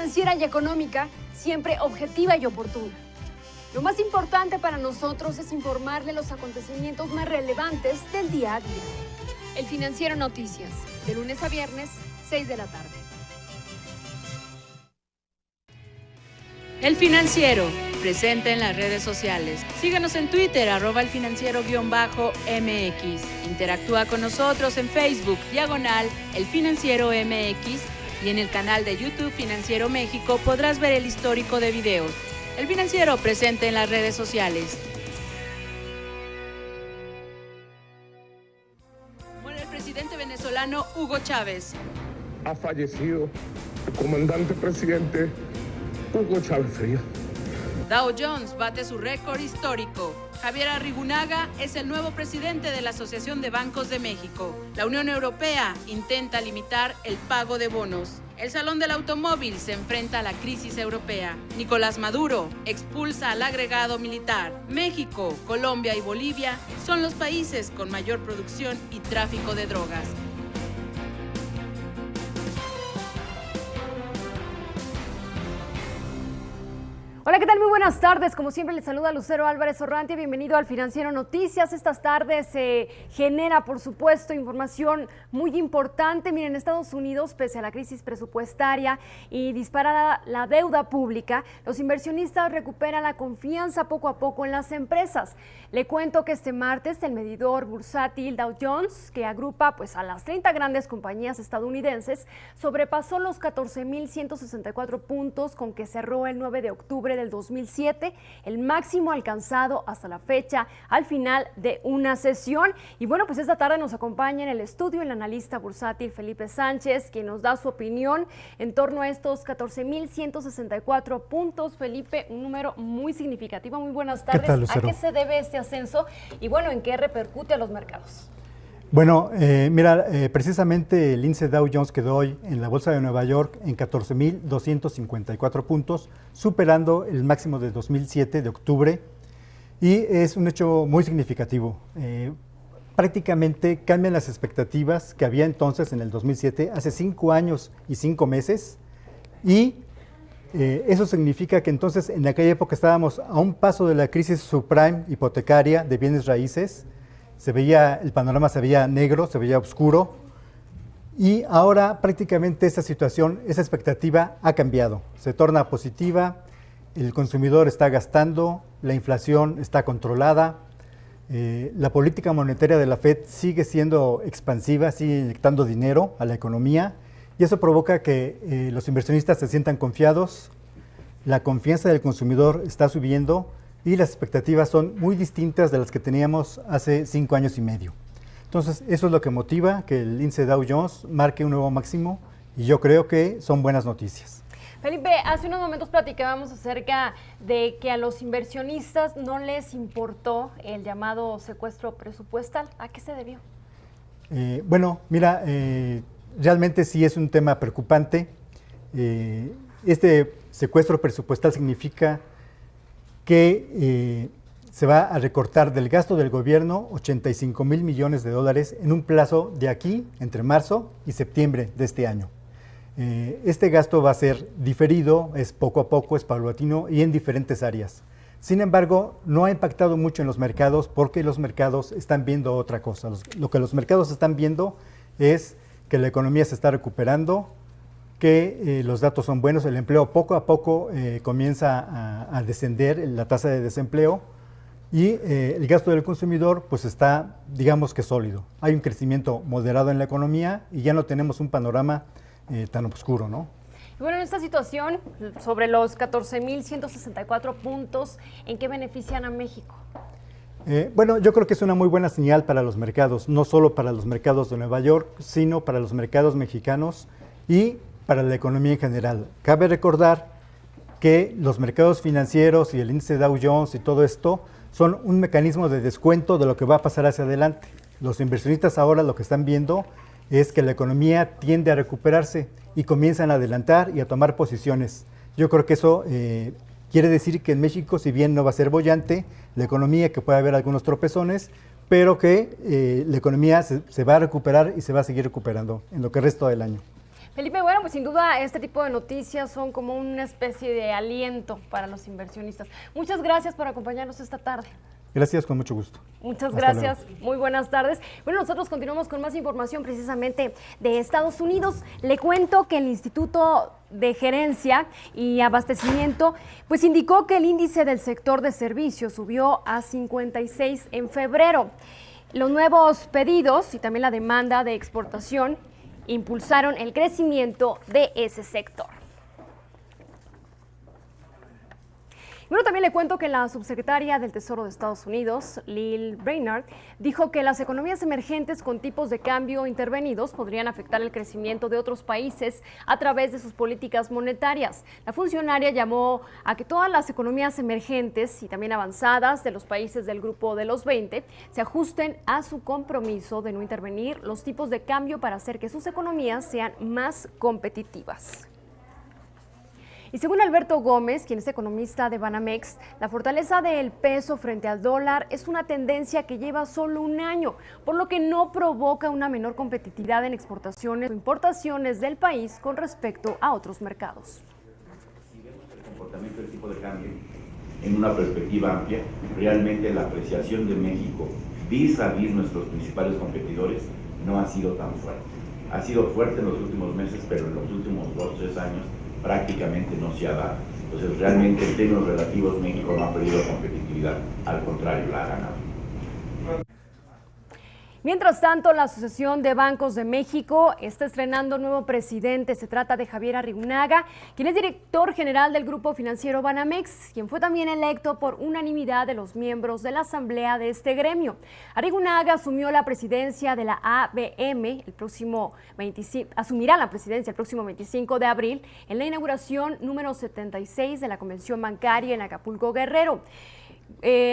financiera y económica, siempre objetiva y oportuna. Lo más importante para nosotros es informarle los acontecimientos más relevantes del día a día. El Financiero Noticias, de lunes a viernes, 6 de la tarde. El Financiero, presente en las redes sociales. Síguenos en Twitter, @elfinanciero_MX. Interactúa con nosotros en Facebook, /El Financiero MX, y en el canal de YouTube Financiero México podrás ver el histórico de videos. El Financiero, presente en las redes sociales. Muere el presidente venezolano Hugo Chávez. Ha fallecido el comandante presidente Hugo Chávez Frías. Dow Jones bate su récord histórico. Javier Arrigunaga es el nuevo presidente de la Asociación de Bancos de México. La Unión Europea intenta limitar el pago de bonos. El Salón del Automóvil se enfrenta a la crisis europea. Nicolás Maduro expulsa al agregado militar. México, Colombia y Bolivia son los países con mayor producción y tráfico de drogas. Hola, ¿qué tal? Muy buenas tardes. Como siempre, les saluda Lucero Álvarez Orrantia. Bienvenido al Financiero Noticias. Estas tardes se genera, por supuesto, información muy importante. Miren, Estados Unidos, pese a la crisis presupuestaria y disparada la deuda pública, los inversionistas recuperan la confianza poco a poco en las empresas. Le cuento que este martes el medidor bursátil Dow Jones, que agrupa pues a las 30 grandes compañías estadounidenses, sobrepasó los 14.164 puntos con que cerró el 9 de octubre del 2007, el máximo alcanzado hasta la fecha al final de una sesión. Y bueno, pues esta tarde nos acompaña en el estudio el analista bursátil Felipe Sánchez, quien nos da su opinión en torno a estos 14.164 puntos. Felipe, un número muy significativo. Muy buenas tardes. ¿Qué tal, Lucero? ¿A qué se debe este ascenso y bueno, en qué repercute a los mercados? Bueno, precisamente el índice Dow Jones quedó hoy en la Bolsa de Nueva York en 14.254 puntos, superando el máximo de 2007 de octubre, y es un hecho muy significativo. Prácticamente cambian las expectativas que había entonces en el 2007, hace 5 años y 5 meses, y eso significa que entonces en aquella época estábamos a un paso de la crisis subprime hipotecaria de bienes raíces. El panorama se veía negro, se veía oscuro, y ahora prácticamente esa situación, esa expectativa ha cambiado, se torna positiva, el consumidor está gastando, la inflación está controlada, la política monetaria de la Fed sigue siendo expansiva, sigue inyectando dinero a la economía, y eso provoca que los inversionistas se sientan confiados, la confianza del consumidor está subiendo, y las expectativas son muy distintas de las que teníamos hace 5 años y medio. Entonces, eso es lo que motiva que el índice Dow Jones marque un nuevo máximo, y yo creo que son buenas noticias. Felipe, hace unos momentos platicábamos acerca de que a los inversionistas no les importó el llamado secuestro presupuestal. ¿A qué se debió? Realmente sí es un tema preocupante. Este secuestro presupuestal significa que se va a recortar del gasto del gobierno 85,000 millones de dólares en un plazo de aquí, entre marzo y septiembre de este año. Este gasto va a ser diferido, es poco a poco, es paulatino y en diferentes áreas. Sin embargo, no ha impactado mucho en los mercados porque los mercados están viendo otra cosa. Lo que los mercados están viendo es que la economía se está recuperando, que los datos son buenos, el empleo poco a poco comienza a descender, la tasa de desempleo, y el gasto del consumidor pues está, digamos que sólido. Hay un crecimiento moderado en la economía y ya no tenemos un panorama tan oscuro, ¿no? Y bueno, en esta situación, sobre los 14.164 puntos, ¿en qué benefician a México? Yo creo que es una muy buena señal para los mercados, no solo para los mercados de Nueva York, sino para los mercados mexicanos y para la economía en general. Cabe recordar que los mercados financieros y el índice Dow Jones y todo esto son un mecanismo de descuento de lo que va a pasar hacia adelante. Los inversionistas ahora lo que están viendo es que la economía tiende a recuperarse y comienzan a adelantar y a tomar posiciones. Yo creo que eso quiere decir que en México, si bien no va a ser boyante la economía, que puede haber algunos tropezones, pero que la economía se va a recuperar y se va a seguir recuperando en lo que resta del año. Felipe, bueno, pues sin duda este tipo de noticias son como una especie de aliento para los inversionistas. Muchas gracias por acompañarnos esta tarde. Gracias, con mucho gusto. Muchas Hasta gracias, luego. muy buenas tardes. Bueno, nosotros continuamos con más información precisamente de Estados Unidos. Le cuento que el Instituto de Gerencia y Abastecimiento pues indicó que el índice del sector de servicios subió a 56 en febrero. Los nuevos pedidos y también la demanda de exportación impulsaron el crecimiento de ese sector. Bueno, también le cuento que la subsecretaria del Tesoro de Estados Unidos, Lil Brainard, dijo que las economías emergentes con tipos de cambio intervenidos podrían afectar el crecimiento de otros países a través de sus políticas monetarias. La funcionaria llamó a que todas las economías emergentes y también avanzadas de los países del grupo de los 20 se ajusten a su compromiso de no intervenir los tipos de cambio para hacer que sus economías sean más competitivas. Y según Alberto Gómez, quien es economista de Banamex, la fortaleza del peso frente al dólar es una tendencia que lleva solo un año, por lo que no provoca una menor competitividad en exportaciones o importaciones del país con respecto a otros mercados. Si vemos el comportamiento del tipo de cambio en una perspectiva amplia, realmente la apreciación de México vis a vis nuestros principales competidores no ha sido tan fuerte. Ha sido fuerte en los últimos meses, pero en los últimos 2 o 3 años prácticamente no se ha dado. Entonces, realmente en términos relativos México no ha perdido competitividad, al contrario, la ha ganado. Mientras tanto, la Asociación de Bancos de México está estrenando nuevo presidente. Se trata de Javier Arrigunaga, quien es director general del grupo financiero Banamex, quien fue también electo por unanimidad de los miembros de la asamblea de este gremio. Arrigunaga asumió la presidencia de la ABM asumirá la presidencia el próximo 25 de abril en la inauguración número 76 de la Convención Bancaria en Acapulco, Guerrero.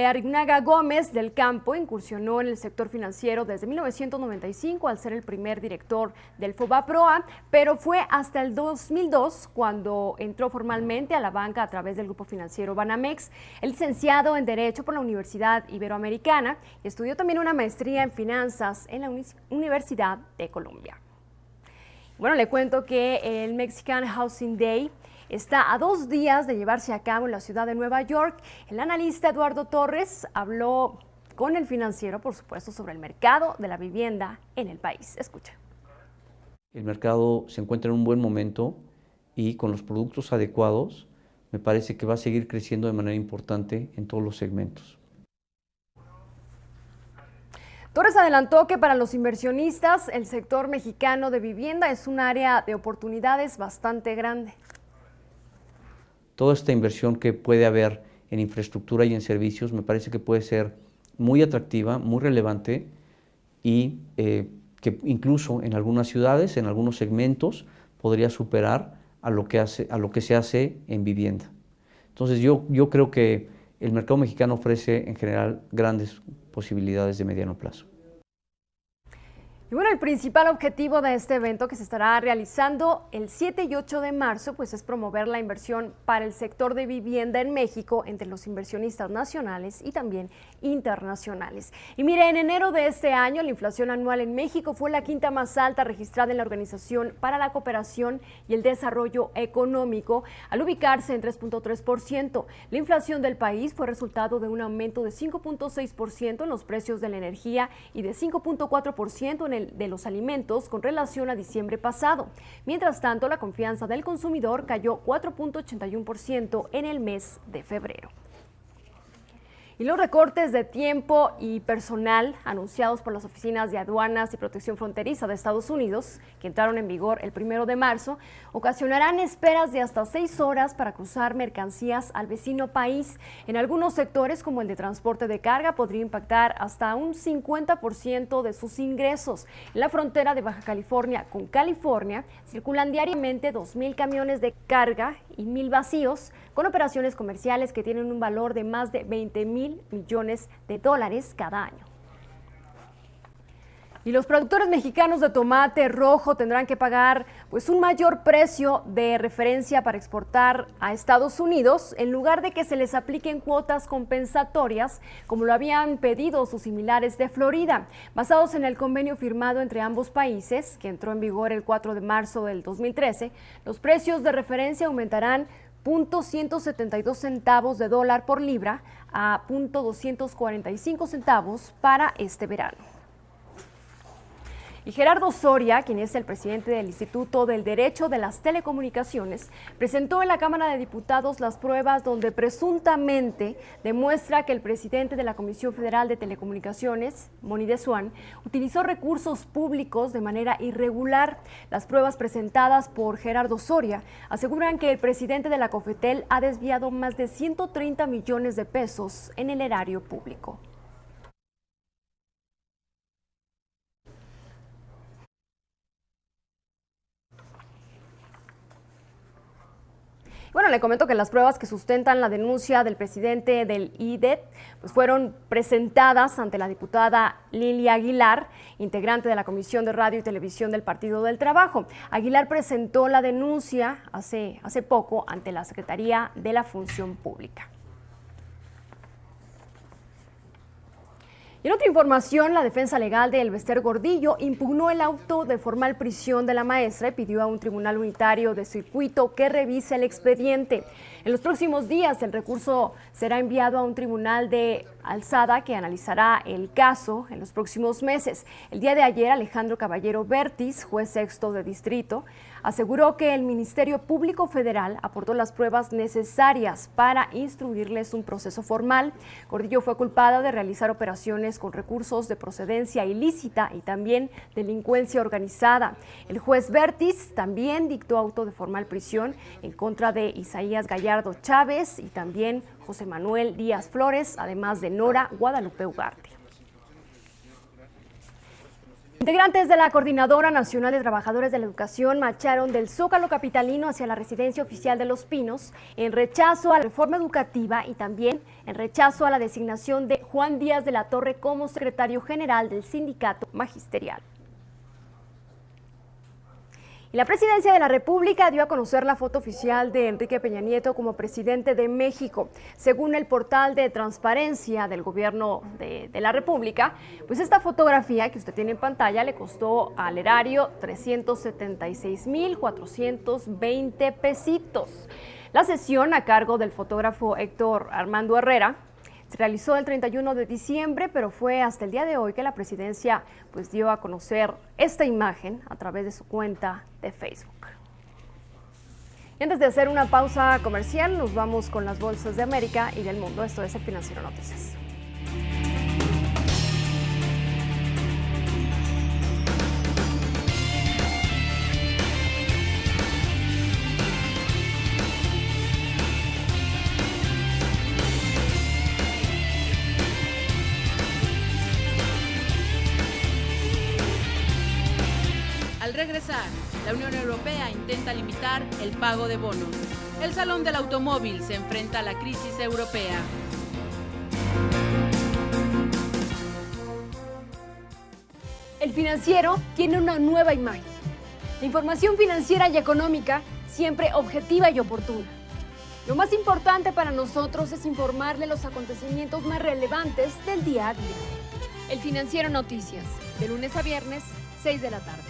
Arrigunaga Gómez del Campo incursionó en el sector financiero desde 1995 al ser el primer director del FOBAPROA, pero fue hasta el 2002 cuando entró formalmente a la banca a través del grupo financiero Banamex. Es licenciado en Derecho por la Universidad Iberoamericana y estudió también una maestría en Finanzas en la Universidad de Columbia. Bueno, le cuento que el Mexican Housing Day está a 2 días de llevarse a cabo en la ciudad de Nueva York. El analista Eduardo Torres habló con el financiero, por supuesto, sobre el mercado de la vivienda en el país. Escucha. El mercado se encuentra en un buen momento y con los productos adecuados me parece que va a seguir creciendo de manera importante en todos los segmentos. Torres adelantó que para los inversionistas el sector mexicano de vivienda es un área de oportunidades bastante grande. Toda esta inversión que puede haber en infraestructura y en servicios me parece que puede ser muy atractiva, muy relevante y que incluso en algunas ciudades, en algunos segmentos, podría superar a lo que se hace en vivienda. Entonces yo creo que el mercado mexicano ofrece en general grandes posibilidades de mediano plazo. Y bueno, el principal objetivo de este evento que se estará realizando el 7 y 8 de marzo, pues es promover la inversión para el sector de vivienda en México entre los inversionistas nacionales y también internacionales. Y mire, en enero de este año, la inflación anual en México fue la quinta más alta registrada en la Organización para la Cooperación y el Desarrollo Económico, al ubicarse en 3.3%. La inflación del país fue resultado de un aumento de 5.6% en los precios de la energía y de 5.4% en de los alimentos con relación a diciembre pasado. Mientras tanto, la confianza del consumidor cayó 4.81% en el mes de febrero. Y los recortes de tiempo y personal anunciados por las oficinas de aduanas y protección fronteriza de Estados Unidos, que entraron en vigor el 1 de marzo, ocasionarán esperas de hasta 6 horas para cruzar mercancías al vecino país. En algunos sectores, como el de transporte de carga, podría impactar hasta un 50% de sus ingresos. En la frontera de Baja California con California, circulan diariamente 2,000 camiones de carga y 1,000 vacíos, con operaciones comerciales que tienen un valor de más de $20,000 millones cada año. Y los productores mexicanos de tomate rojo tendrán que pagar pues un mayor precio de referencia para exportar a Estados Unidos en lugar de que se les apliquen cuotas compensatorias como lo habían pedido sus similares de Florida. Basados en el convenio firmado entre ambos países, que entró en vigor el 4 de marzo del 2013, los precios de referencia aumentarán 0.172 centavos de dólar por libra a 0.245 centavos para este verano. Y Gerardo Soria, quien es el presidente del Instituto del Derecho de las Telecomunicaciones, presentó en la Cámara de Diputados las pruebas donde presuntamente demuestra que el presidente de la Comisión Federal de Telecomunicaciones, Moni de Swan, utilizó recursos públicos de manera irregular. Las pruebas presentadas por Gerardo Soria aseguran que el presidente de la COFETEL ha desviado más de 130 millones de pesos en el erario público. Bueno, le comento que las pruebas que sustentan la denuncia del presidente del IDET pues fueron presentadas ante la diputada Lilia Aguilar, integrante de la Comisión de Radio y Televisión del Partido del Trabajo. Aguilar presentó la denuncia hace poco ante la Secretaría de la Función Pública. Y en otra información, la defensa legal de Elbester Gordillo impugnó el auto de formal prisión de la maestra y pidió a un tribunal unitario de circuito que revise el expediente. En los próximos días, el recurso será enviado a un tribunal de alzada que analizará el caso en los próximos meses. El día de ayer, Alejandro Caballero Bertis, juez sexto de distrito, aseguró que el Ministerio Público Federal aportó las pruebas necesarias para instruirles un proceso formal. Gordillo fue culpada de realizar operaciones con recursos de procedencia ilícita y también delincuencia organizada. El juez Bertis también dictó auto de formal prisión en contra de Isaías Gallardo Chávez y también José Manuel Díaz Flores, además de Nora Guadalupe Ugarte. Integrantes de la Coordinadora Nacional de Trabajadores de la Educación marcharon del Zócalo capitalino hacia la Residencia Oficial de Los Pinos en rechazo a la reforma educativa y también en rechazo a la designación de Juan Díaz de la Torre como secretario general del Sindicato Magisterial. Y la Presidencia de la República dio a conocer la foto oficial de Enrique Peña Nieto como presidente de México. Según el portal de transparencia del gobierno de la República, pues esta fotografía que usted tiene en pantalla le costó al erario 376,420 pesitos. La sesión a cargo del fotógrafo Héctor Armando Herrera se realizó el 31 de diciembre, pero fue hasta el día de hoy que la presidencia pues dio a conocer esta imagen a través de su cuenta de Facebook. Y antes de hacer una pausa comercial, nos vamos con las bolsas de América y del mundo. Esto es El Financiero Noticias. Al regresar, la Unión Europea intenta limitar el pago de bonos. El Salón del Automóvil se enfrenta a la crisis europea. El Financiero tiene una nueva imagen. La información financiera y económica siempre objetiva y oportuna. Lo más importante para nosotros es informarle los acontecimientos más relevantes del día a día. El Financiero Noticias, de lunes a viernes, 6 de la tarde.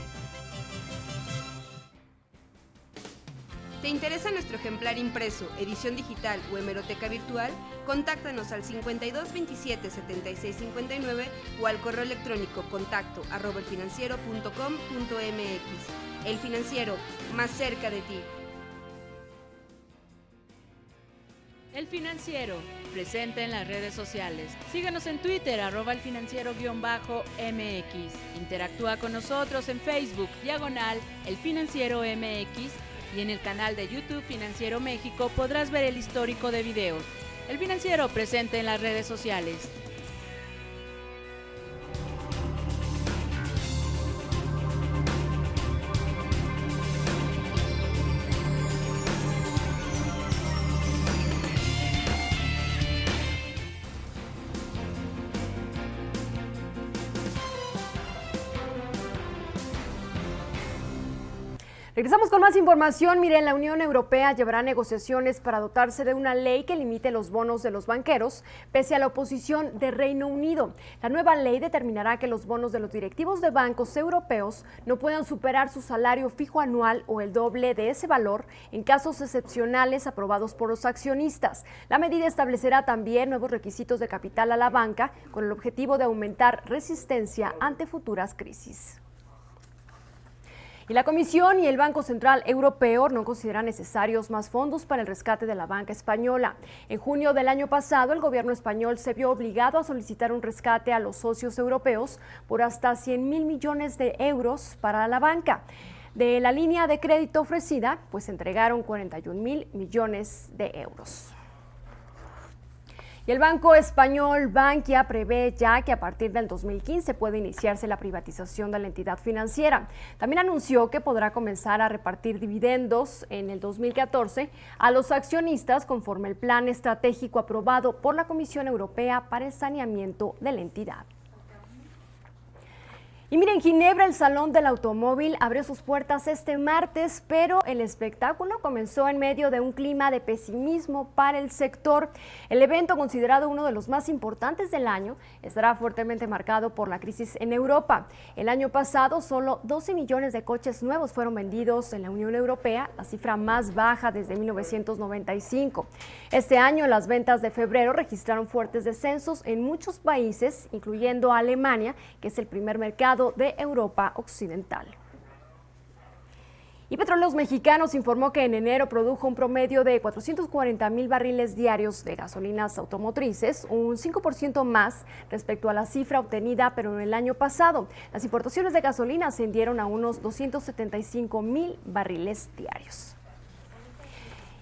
¿Te interesa nuestro ejemplar impreso, edición digital o hemeroteca virtual? Contáctanos al 52 27 76 59 o al correo electrónico contacto@elfinanciero.com.mx. El Financiero, más cerca de ti. El Financiero, presente en las redes sociales. Síguenos en Twitter, @elfinanciero_MX. Interactúa con nosotros en Facebook, /El Financiero MX. Y en el canal de YouTube Financiero México podrás ver el histórico de videos. El Financiero, presente en las redes sociales. Regresamos con más información. Miren, la Unión Europea llevará negociaciones para dotarse de una ley que limite los bonos de los banqueros, pese a la oposición de Reino Unido. La nueva ley determinará que los bonos de los directivos de bancos europeos no puedan superar su salario fijo anual o el doble de ese valor en casos excepcionales aprobados por los accionistas. La medida establecerá también nuevos requisitos de capital a la banca con el objetivo de aumentar resistencia ante futuras crisis. Y la Comisión y el Banco Central Europeo no consideran necesarios más fondos para el rescate de la banca española. En junio del año pasado, el gobierno español se vio obligado a solicitar un rescate a los socios europeos por hasta 100.000 millones de euros para la banca. De la línea de crédito ofrecida, pues entregaron 41.000 millones de euros. Y el banco español Bankia prevé ya que a partir del 2015 puede iniciarse la privatización de la entidad financiera. También anunció que podrá comenzar a repartir dividendos en el 2014 a los accionistas conforme el plan estratégico aprobado por la Comisión Europea para el saneamiento de la entidad. Y miren, Ginebra, el Salón del Automóvil, abrió sus puertas este martes, pero el espectáculo comenzó en medio de un clima de pesimismo para el sector. El evento, considerado uno de los más importantes del año, estará fuertemente marcado por la crisis en Europa. El año pasado, solo 12 millones de coches nuevos fueron vendidos en la Unión Europea, la cifra más baja desde 1995. Este año, las ventas de febrero registraron fuertes descensos en muchos países, incluyendo a Alemania, que es el primer mercado de Europa Occidental. Y Petróleos Mexicanos informó que en enero produjo un promedio de 440,000 barriles diarios de gasolinas automotrices, un 5% más respecto a la cifra obtenida pero en el año pasado. Las importaciones de gasolina ascendieron a unos 275,000 barriles diarios.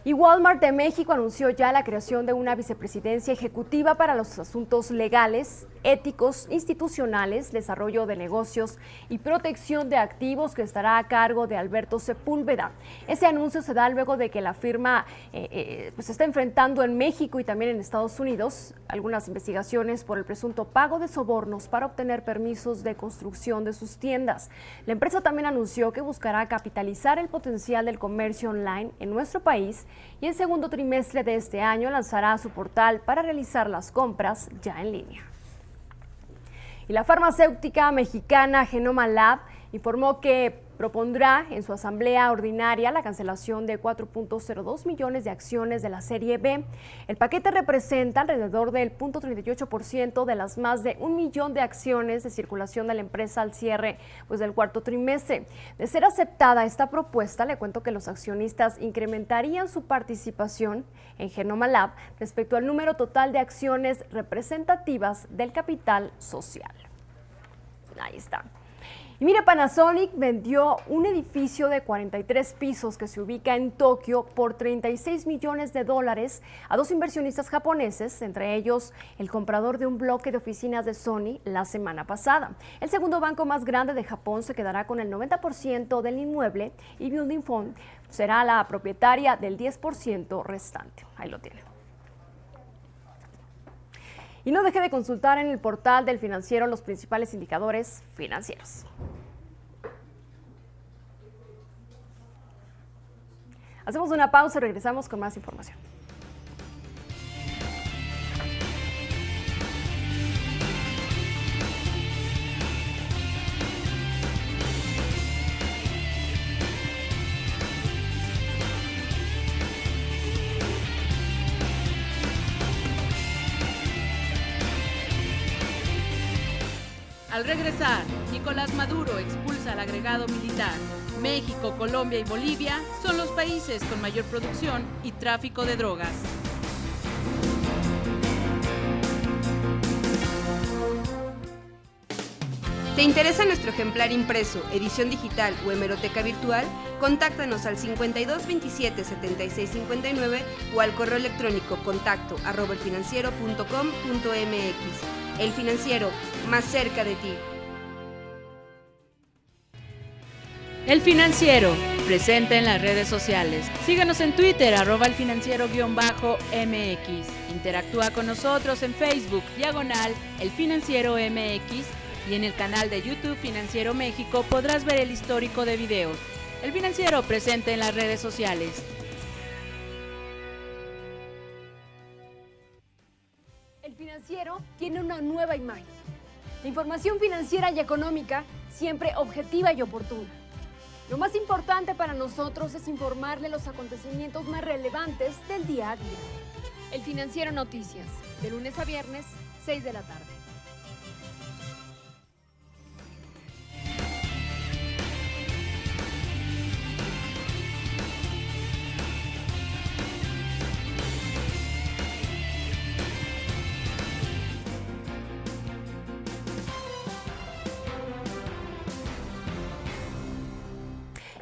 Y Walmart de México anunció ya la creación de una vicepresidencia ejecutiva para los asuntos legales, éticos, institucionales, desarrollo de negocios y protección de activos, que estará a cargo de Alberto Sepúlveda. Ese anuncio se da luego de que la firma se está enfrentando en México y también en Estados Unidos algunas investigaciones por el presunto pago de sobornos para obtener permisos de construcción de sus tiendas. La empresa también anunció que buscará capitalizar el potencial del comercio online en nuestro país y en segundo trimestre de este año lanzará su portal para realizar las compras ya en línea. Y la farmacéutica mexicana Genoma Lab informó que propondrá en su asamblea ordinaria la cancelación de 4.02 millones de acciones de la serie B. El paquete representa alrededor del 0.38% de las más de 1 millón de acciones de circulación de la empresa al cierre del cuarto trimestre. De ser aceptada esta propuesta, le cuento que los accionistas incrementarían su participación en Genoma Lab respecto al número total de acciones representativas del capital social. Ahí está. Y mire, Panasonic vendió un edificio de 43 pisos que se ubica en Tokio por 36 millones de dólares a dos inversionistas japoneses, entre ellos el comprador de un bloque de oficinas de Sony la semana pasada. El segundo banco más grande de Japón se quedará con el 90% del inmueble y Building Fund será la propietaria del 10% restante. Ahí lo tienen. Y no deje de consultar en el portal del Financiero los principales indicadores financieros. Hacemos una pausa y regresamos con más información. Al regresar, Nicolás Maduro expulsa al agregado militar. México, Colombia y Bolivia son los países con mayor producción y tráfico de drogas. ¿Te interesa nuestro ejemplar impreso, edición digital o hemeroteca virtual? Contáctanos al 5227-7659 o al correo electrónico contacto@elfinanciero.com.mx. El Financiero, más cerca de ti. El Financiero, presente en las redes sociales. Síguenos en Twitter, @elfinanciero_MX. Interactúa con nosotros en Facebook, /El Financiero MX. Y en el canal de YouTube Financiero México podrás ver el histórico de videos. El Financiero presente en las redes sociales. El Financiero tiene una nueva imagen. La información financiera y económica siempre objetiva y oportuna. Lo más importante para nosotros es informarle los acontecimientos más relevantes del día a día. El Financiero Noticias, de lunes a viernes, 6 de la tarde.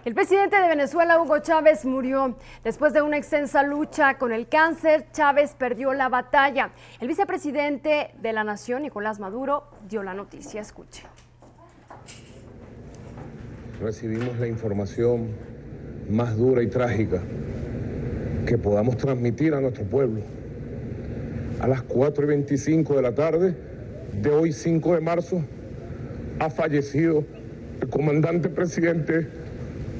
El presidente de Venezuela, Hugo Chávez, murió. Después de una extensa lucha con el cáncer, Chávez perdió la batalla. El vicepresidente de la nación, Nicolás Maduro, dio la noticia. Escuche. Recibimos la información más dura y trágica que podamos transmitir a nuestro pueblo. A las 4:25 de la tarde de hoy, 5 de marzo, ha fallecido el comandante presidente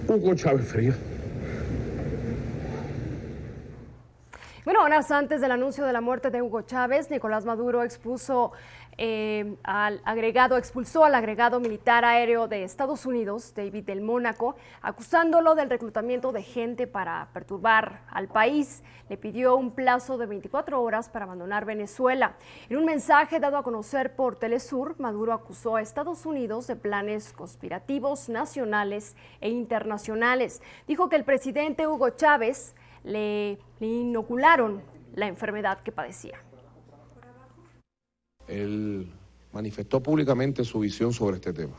Hugo Chávez Frías. Bueno, horas antes del anuncio de la muerte de Hugo Chávez, Nicolás Maduro expulsó al agregado militar aéreo de Estados Unidos, David del Mónaco, acusándolo del reclutamiento de gente para perturbar al país. Le pidió un plazo de 24 horas para abandonar Venezuela. En un mensaje dado a conocer por Telesur, Maduro acusó a Estados Unidos de planes conspirativos nacionales e internacionales. Dijo que el presidente Hugo Chávez le inocularon la enfermedad que padecía. Él manifestó públicamente su visión sobre este tema.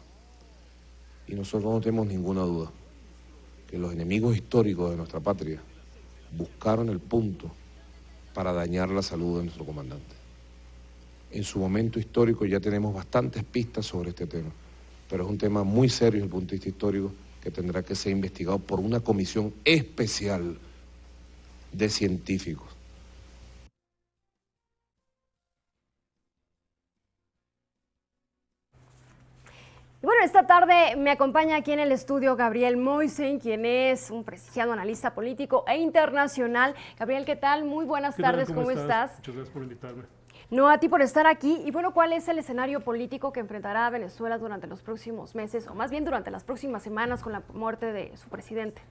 Y nosotros no tenemos ninguna duda que los enemigos históricos de nuestra patria buscaron el punto para dañar la salud de nuestro comandante. En su momento histórico ya tenemos bastantes pistas sobre este tema, pero es un tema muy serio desde el punto de vista histórico que tendrá que ser investigado por una comisión especial de científicos. Bueno, esta tarde me acompaña aquí en el estudio Gabriel Moisen, quien es un prestigiado analista político e internacional. Gabriel, ¿qué tal? Muy buenas tardes, ¿cómo estás? Muchas gracias por invitarme. No, a ti por estar aquí. Y bueno, ¿cuál es el escenario político que enfrentará Venezuela durante los próximos meses, o más bien durante las próximas semanas con la muerte de su presidente?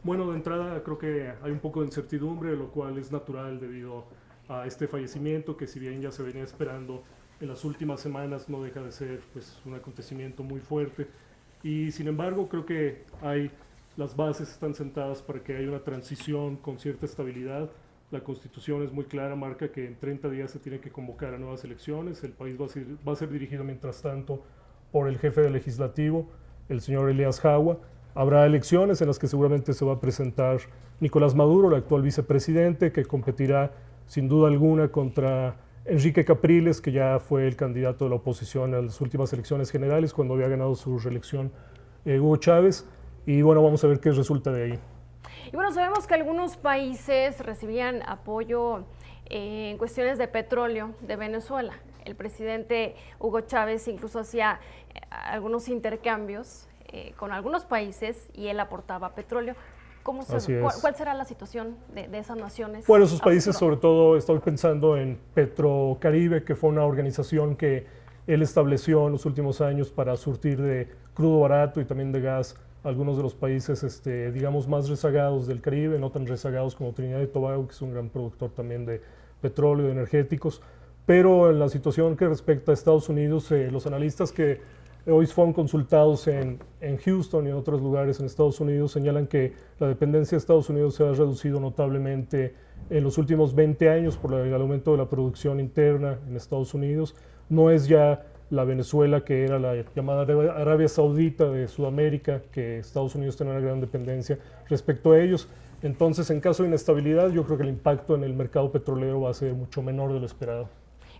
Bueno, de entrada creo que hay un poco de incertidumbre, lo cual es natural debido a este fallecimiento, que si bien ya se venía esperando en las últimas semanas, no deja de ser pues, un acontecimiento muy fuerte. Y sin embargo, creo que las bases están sentadas para que haya una transición con cierta estabilidad. La Constitución es muy clara, marca que en 30 días se tiene que convocar a nuevas elecciones. El país va a ser dirigido mientras tanto por el jefe del legislativo, el señor Elías Jagua. Habrá elecciones en las que seguramente se va a presentar Nicolás Maduro, el actual vicepresidente, que competirá sin duda alguna contra Enrique Capriles, que ya fue el candidato de la oposición a las últimas elecciones generales cuando había ganado su reelección Hugo Chávez. Y bueno, vamos a ver qué resulta de ahí. Y bueno, sabemos que algunos países recibían apoyo en cuestiones de petróleo de Venezuela. El presidente Hugo Chávez incluso hacía algunos intercambios con algunos países y él aportaba petróleo. ¿Cuál será la situación de esas naciones? Bueno, esos países, sobre todo estoy pensando en Petrocaribe, que fue una organización que él estableció en los últimos años para surtir de crudo barato y también de gas a algunos de los países, digamos, más rezagados del Caribe, no tan rezagados como Trinidad y Tobago, que es un gran productor también de petróleo y de energéticos. Pero en la situación que respecta a Estados Unidos, los analistas que hoy fueron consultados en Houston y en otros lugares en Estados Unidos señalan que la dependencia de Estados Unidos se ha reducido notablemente en los últimos 20 años por el aumento de la producción interna en Estados Unidos. No es ya la Venezuela que era la llamada Arabia Saudita de Sudamérica, que Estados Unidos tiene una gran dependencia respecto a ellos. Entonces, en caso de inestabilidad, yo creo que el impacto en el mercado petrolero va a ser mucho menor de lo esperado.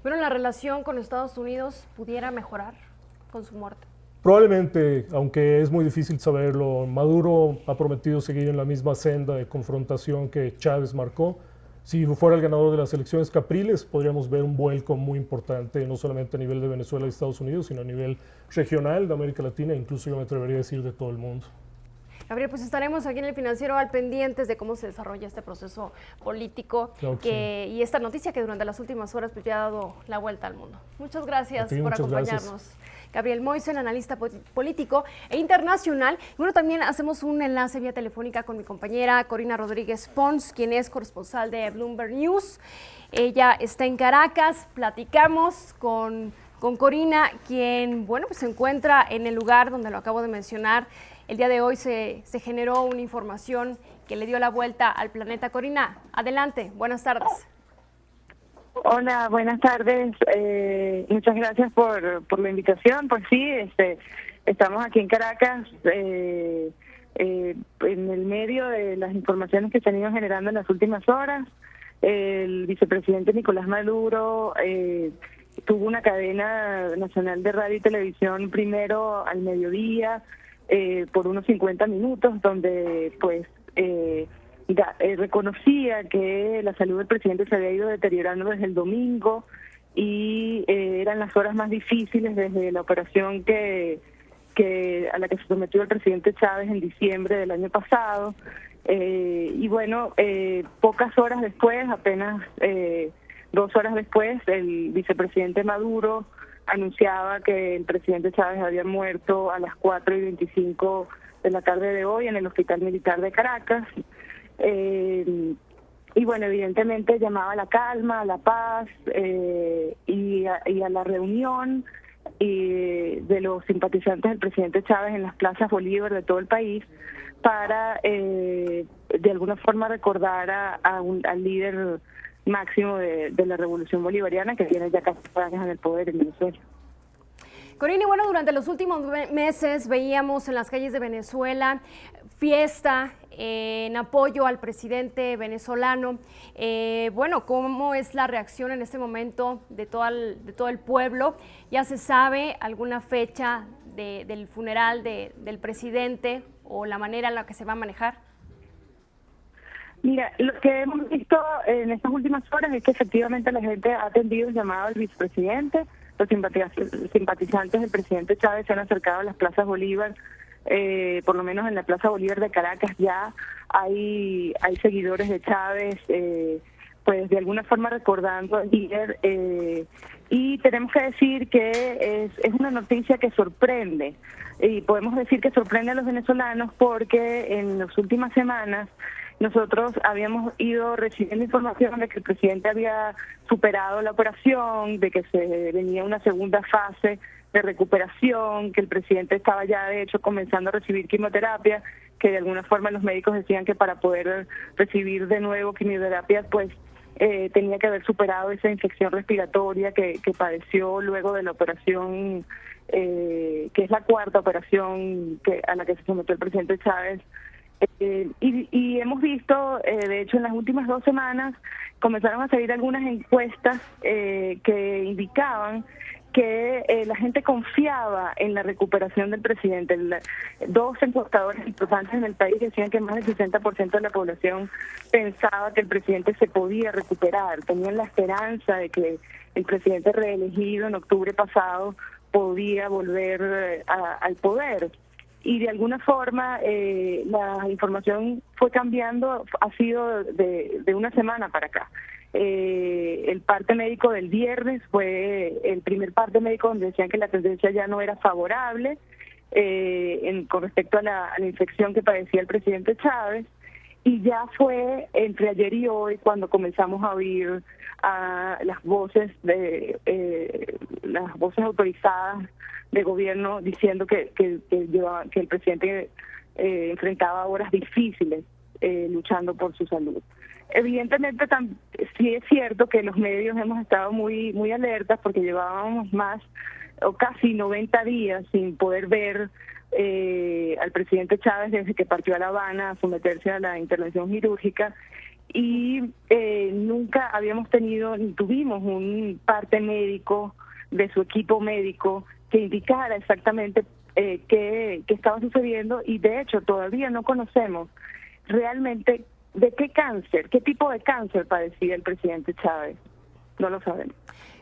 Bueno, ¿la relación con Estados Unidos pudiera mejorar con su muerte? Probablemente, aunque es muy difícil saberlo. Maduro ha prometido seguir en la misma senda de confrontación que Chávez marcó. Si fuera el ganador de las elecciones Capriles, podríamos ver un vuelco muy importante, no solamente a nivel de Venezuela y Estados Unidos, sino a nivel regional de América Latina, incluso yo me atrevería a decir de todo el mundo. Gabriel, pues estaremos aquí en El Financiero al pendientes de cómo se desarrolla este proceso político y esta noticia que durante las últimas horas pues, ya ha dado la vuelta al mundo. Muchas gracias por acompañarnos. Gracias. Gabriel Moisen, analista político e internacional. Y bueno, también hacemos un enlace vía telefónica con mi compañera Corina Rodríguez Pons, quien es corresponsal de Bloomberg News. Ella está en Caracas. Platicamos con Corina, quien, bueno, pues se encuentra en el lugar donde lo acabo de mencionar. El día de hoy se generó una información que le dio la vuelta al planeta. Corina, adelante. Buenas tardes. Hola, buenas tardes. Muchas gracias por la invitación. Pues sí, estamos aquí en Caracas en el medio de las informaciones que se han ido generando en las últimas horas. El vicepresidente Nicolás Maduro tuvo una cadena nacional de radio y televisión primero al mediodía por unos 50 minutos, donde pues reconocía que la salud del presidente se había ido deteriorando desde el domingo y eran las horas más difíciles desde la operación a la que se sometió el presidente Chávez en diciembre del año pasado. Y bueno, pocas horas después, apenas 2 horas después, el vicepresidente Maduro anunciaba que el presidente Chávez había muerto a las 4:25 de la tarde de hoy en el Hospital Militar de Caracas. Y bueno, evidentemente llamaba a la calma, a la paz y a la reunión de los simpatizantes del presidente Chávez en las plazas Bolívar de todo el país para de alguna forma recordar al líder máximo de la revolución bolivariana, que tiene ya casi 4 años en el poder en Venezuela. Corina, bueno, durante los últimos meses veíamos en las calles de Venezuela fiesta en apoyo al presidente venezolano. Bueno, ¿cómo es la reacción en este momento de todo el pueblo? ¿Ya se sabe alguna fecha del funeral del presidente o la manera en la que se va a manejar? Mira, lo que hemos visto en estas últimas horas es que efectivamente la gente ha atendido el llamado al vicepresidente. Los simpatizantes del presidente Chávez se han acercado a las plazas Bolívar, por lo menos en la Plaza Bolívar de Caracas ya hay seguidores de Chávez, pues de alguna forma recordando al líder. Y tenemos que decir que es una noticia que sorprende, y podemos decir que sorprende a los venezolanos porque en las últimas semanas nosotros habíamos ido recibiendo información de que el presidente había superado la operación, de que se venía una segunda fase de recuperación, que el presidente estaba ya de hecho comenzando a recibir quimioterapia, que de alguna forma los médicos decían que para poder recibir de nuevo quimioterapia pues tenía que haber superado esa infección respiratoria que padeció luego de la operación, que es la 4ª operación a la que se sometió el presidente Chávez. Y hemos visto, de hecho, en las últimas 2 semanas comenzaron a salir algunas encuestas que indicaban que la gente confiaba en la recuperación del presidente. 2 encuestadores importantes en el país decían que más del 60% de la población pensaba que el presidente se podía recuperar, tenían la esperanza de que el presidente reelegido en octubre pasado podía volver al poder. Y de alguna forma la información fue cambiando, ha sido de una semana para acá. El parte médico del viernes fue el primer parte médico donde decían que la tendencia ya no era favorable con respecto a la infección que padecía el presidente Chávez, y ya fue entre ayer y hoy cuando comenzamos a oír a las voces autorizadas de gobierno diciendo que el presidente enfrentaba horas difíciles luchando por su salud. Evidentemente sí es cierto que los medios hemos estado muy alertas porque llevábamos más o casi 90 días sin poder ver al presidente Chávez desde que partió a La Habana a someterse a la intervención quirúrgica, y nunca habíamos tenido ni tuvimos un parte médico de su equipo médico que indicara exactamente qué estaba sucediendo, y de hecho todavía no conocemos realmente de qué tipo de cáncer padecía el presidente Chávez. No lo sabemos.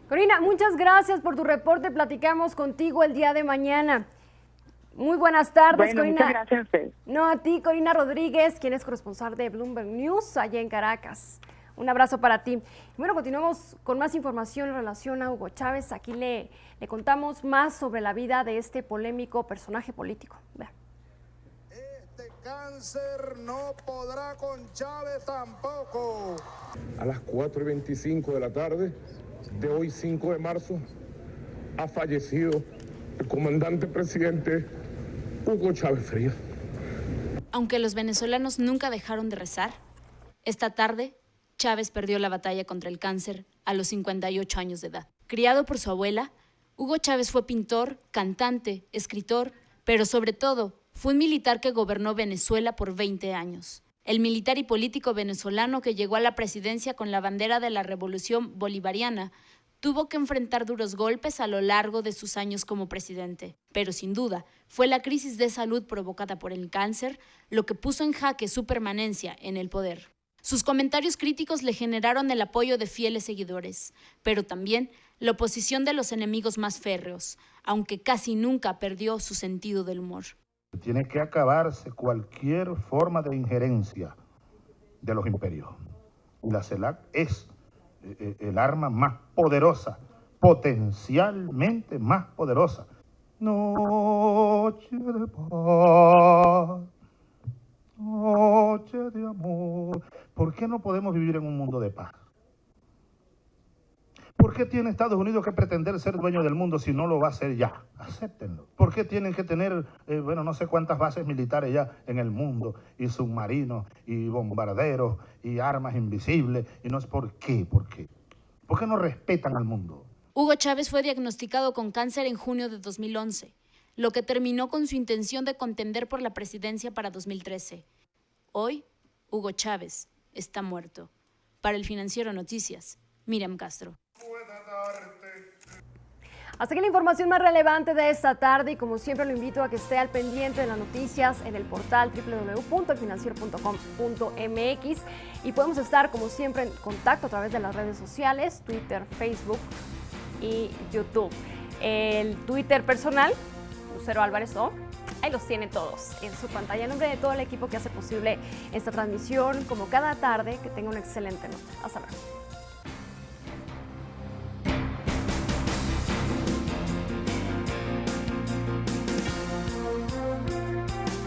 Corina, muchas gracias por tu reporte. Platicamos contigo el día de mañana. Muy buenas tardes, Bueno, Corina. muchas gracias a ustedes. No, a ti, Corina Rodríguez, quien es corresponsal de Bloomberg News allá en Caracas. Un abrazo para ti. Bueno, continuamos con más información en relación a Hugo Chávez. Aquí le contamos más sobre la vida de este polémico personaje político. Vean. Este cáncer no podrá con Chávez tampoco. A las 4:25 de la tarde de hoy, 5 de marzo, ha fallecido el comandante presidente Hugo Chávez Frías. Aunque los venezolanos nunca dejaron de rezar, esta tarde Chávez perdió la batalla contra el cáncer a los 58 años de edad. Criado por su abuela, Hugo Chávez fue pintor, cantante, escritor, pero sobre todo fue un militar que gobernó Venezuela por 20 años. El militar y político venezolano que llegó a la presidencia con la bandera de la Revolución Bolivariana tuvo que enfrentar duros golpes a lo largo de sus años como presidente. Pero sin duda, fue la crisis de salud provocada por el cáncer lo que puso en jaque su permanencia en el poder. Sus comentarios críticos le generaron el apoyo de fieles seguidores, pero también la oposición de los enemigos más férreos, aunque casi nunca perdió su sentido del humor. Tiene que acabarse cualquier forma de injerencia de los imperios. Y la CELAC es el arma más poderosa, potencialmente más poderosa. Noche de paz, noche de amor. ¿Por qué no podemos vivir en un mundo de paz? ¿Por qué tiene Estados Unidos que pretender ser dueño del mundo si no lo va a hacer ya? Acéptenlo. ¿Por qué tienen que tener, no sé cuántas bases militares ya en el mundo, y submarinos, y bombarderos, y armas invisibles? Y no es por qué. ¿Por qué no respetan al mundo? Hugo Chávez fue diagnosticado con cáncer en junio de 2011, lo que terminó con su intención de contender por la presidencia para 2013. Hoy, Hugo Chávez está muerto. Para El Financiero Noticias, Miriam Castro. Hasta aquí la información más relevante de esta tarde y como siempre lo invito a que esté al pendiente de las noticias en el portal www.elfinanciero.com.mx y podemos estar como siempre en contacto a través de las redes sociales, Twitter, Facebook y YouTube. El Twitter personal, Lucero Álvarez O, ahí los tiene todos en su pantalla. En nombre de todo el equipo que hace posible esta transmisión, como cada tarde, que tenga una excelente noche. Hasta luego.